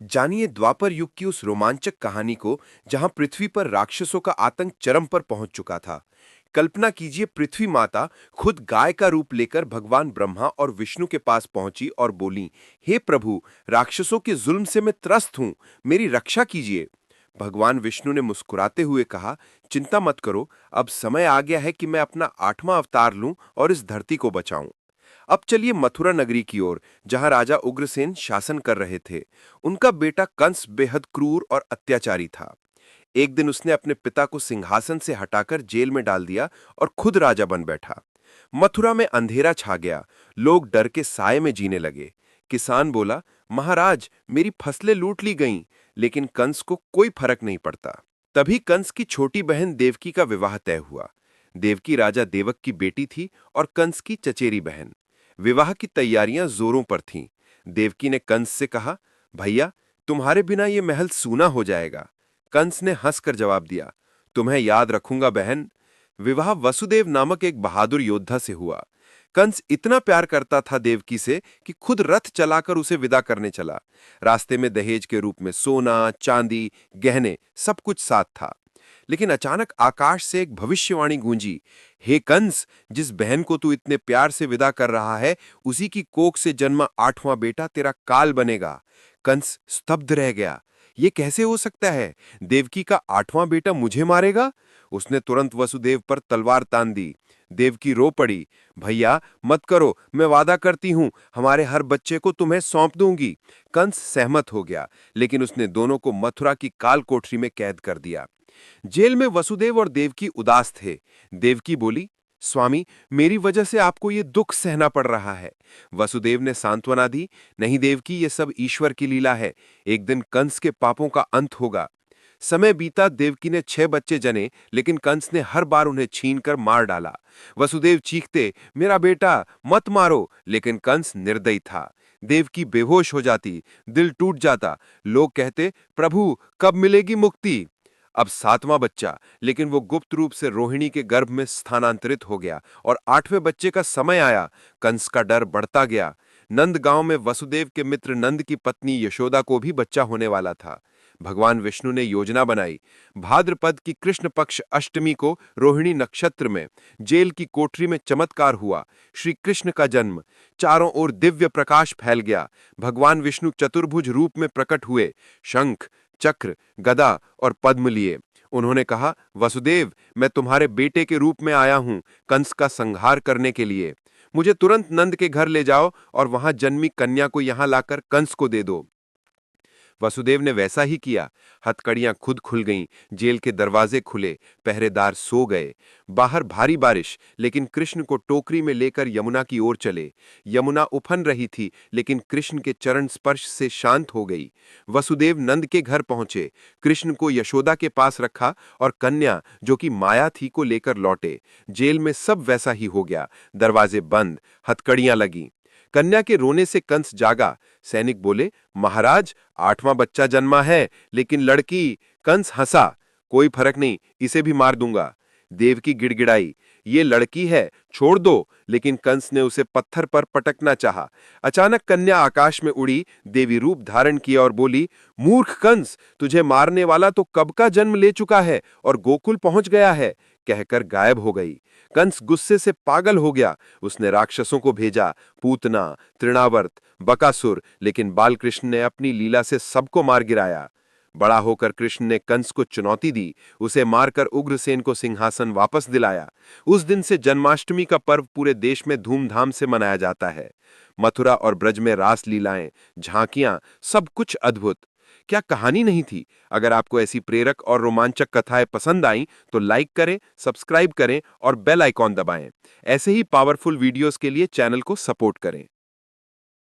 जानिए द्वापर युग की उस रोमांचक कहानी को जहां पृथ्वी पर राक्षसों का आतंक चरम पर पहुंच चुका था। कल्पना कीजिए, पृथ्वी माता खुद गाय का रूप लेकर भगवान ब्रह्मा और विष्णु के पास पहुंची और बोली, हे प्रभु, राक्षसों के जुल्म से मैं त्रस्त हूं, मेरी रक्षा कीजिए। भगवान विष्णु ने मुस्कुराते हुए कहा, चिंता मत करो, अब समय आ गया है कि मैं अपना 8वां अवतार लूं और इस धरती को बचाऊं। अब चलिए मथुरा नगरी की ओर, जहां राजा उग्रसेन शासन कर रहे थे। उनका बेटा कंस बेहद क्रूर और अत्याचारी था। एक दिन उसने अपने पिता को सिंहासन से हटाकर जेल में डाल दिया और खुद राजा बन बैठा। मथुरा में अंधेरा छा गया, लोग डर के साए में जीने लगे। किसान बोला, महाराज, मेरी फसलें लूट ली गईं, लेकिन कंस को कोई फर्क नहीं पड़ता। तभी कंस की छोटी बहन देवकी का विवाह तय हुआ। देवकी राजा देवक की बेटी थी और कंस की चचेरी बहन। विवाह की तैयारियां जोरों पर थीं। देवकी ने कंस से कहा, भैया, तुम्हारे बिना ये महल सूना हो जाएगा। कंस ने हंसकर जवाब दिया, तुम्हें याद रखूंगा बहन। विवाह वसुदेव नामक एक बहादुर योद्धा से हुआ। कंस इतना प्यार करता था देवकी से कि खुद रथ चलाकर उसे विदा करने चला। रास्ते में दहेज के रूप में सोना, चांदी, गहने सब कुछ साथ था। लेकिन अचानक आकाश से एक भविष्यवाणी गूंजी, हे कंस, जिस बहन को तू इतने प्यार से विदा कर रहा है, उसी की कोख से जन्मा 8वां बेटा तेरा काल बनेगा। कंस स्तब्ध रह गया। ये कैसे हो सकता है? देवकी का 8वां बेटा मुझे मारेगा? उसने तुरंत वसुदेव पर तलवार तान दी। देवकी रो पड़ी, भैया मत करो, मैं वादा करती हूं, हमारे हर बच्चे को तुम्हें सौंप दूंगी। कंस सहमत हो गया, लेकिन उसने दोनों को मथुरा की काल कोठरी में कैद कर दिया। जेल में वसुदेव और देवकी उदास थे। देवकी बोली, स्वामी, मेरी वजह से आपको ये दुख सहना पड़ रहा है। वसुदेव ने सांत्वना दी, नहीं देवकी, ये सब ईश्वर की लीला है। एक दिन कंस के पापों का अंत होगा। समय बीता, देवकी ने 6 बच्चे जने, लेकिन कंस ने हर बार उन्हें छीनकर मार डाला। वसुदेव चीखते, मेरा बेटा मत मारो, लेकिन कंस निर्दयी था। देवकी बेहोश हो जाती, दिल टूट जाता। लोग कहते, प्रभु कब मिलेगी मुक्ति? अब 7वां बच्चा, लेकिन वो गुप्त रूप से रोहिणी के गर्भ में स्थानांतरित हो गया और 8वें बच्चे का समय आया। कंस का डर बढ़ता गया। नंद गांव में वसुदेव के मित्र नंद की पत्नी यशोदा को भी बच्चा होने वाला था। भगवान विष्णु ने योजना बनाई। भाद्रपद की कृष्ण पक्ष अष्टमी को रोहिणी नक्षत्र में जेल की कोठरी में चमत्कार हुआ। श्री कृष्ण का जन्म। चारों ओर दिव्य प्रकाश फैल गया। भगवान विष्णु चतुर्भुज रूप में प्रकट हुए, शंख, चक्र, गदा और पद्म लिए। उन्होंने कहा, वसुदेव, मैं तुम्हारे बेटे के रूप में आया हूं, कंस का संहार करने के लिए। मुझे तुरंत नंद के घर ले जाओ और वहां जन्मी कन्या को यहां लाकर कंस को दे दो। वसुदेव ने वैसा ही किया। हथकड़ियां खुद खुल गईं, जेल के दरवाजे खुले, पहरेदार सो गए। बाहर भारी बारिश, लेकिन कृष्ण को टोकरी में लेकर यमुना की ओर चले। यमुना उफन रही थी, लेकिन कृष्ण के चरण स्पर्श से शांत हो गई। वसुदेव नंद के घर पहुंचे, कृष्ण को यशोदा के पास रखा और कन्या, जो कि माया थी, को लेकर लौटे। जेल में सब वैसा ही हो गया। दरवाजे बंद, हथकड़ियां लगी। कन्या के रोने से कंस जागा। सैनिक बोले, महाराज, 8वां बच्चा जन्मा है, लेकिन लड़की। कंस हंसा, कोई फर्क नहीं, इसे भी मार दूंगा। देवकी गिड़गिड़ाई, ये लड़की है, छोड़ दो, लेकिन कंस ने उसे पत्थर पर पटकना चाहा। अचानक कन्या आकाश में उड़ी, देवी रूप धारण किया और बोली, मूर्ख कंस, तुझे मारने वाला तो कब का जन्म ले चुका है और गोकुल पहुंच गया है, कहकर गायब हो गई। कंस गुस्से से पागल हो गया। उसने राक्षसों को भेजा, पूतना, तृणावर्त, बकासुर, लेकिन बालकृष्ण ने अपनी लीला से सबको मार गिराया। बड़ा होकर कृष्ण ने कंस को चुनौती दी, उसे मारकर उग्रसेन को सिंहासन वापस दिलाया। उस दिन से जन्माष्टमी का पर्व पूरे देश में धूमधाम से मनाया जाता है। मथुरा और ब्रज में रास लीलाएं, झांकियां, सब कुछ अद्भुत। क्या कहानी नहीं थी? अगर आपको ऐसी प्रेरक और रोमांचक कथाएं पसंद आईं तो लाइक करें, सब्सक्राइब करें और बेल आइकॉन दबाएं। ऐसे ही पावरफुल वीडियोस के लिए चैनल को सपोर्ट करें।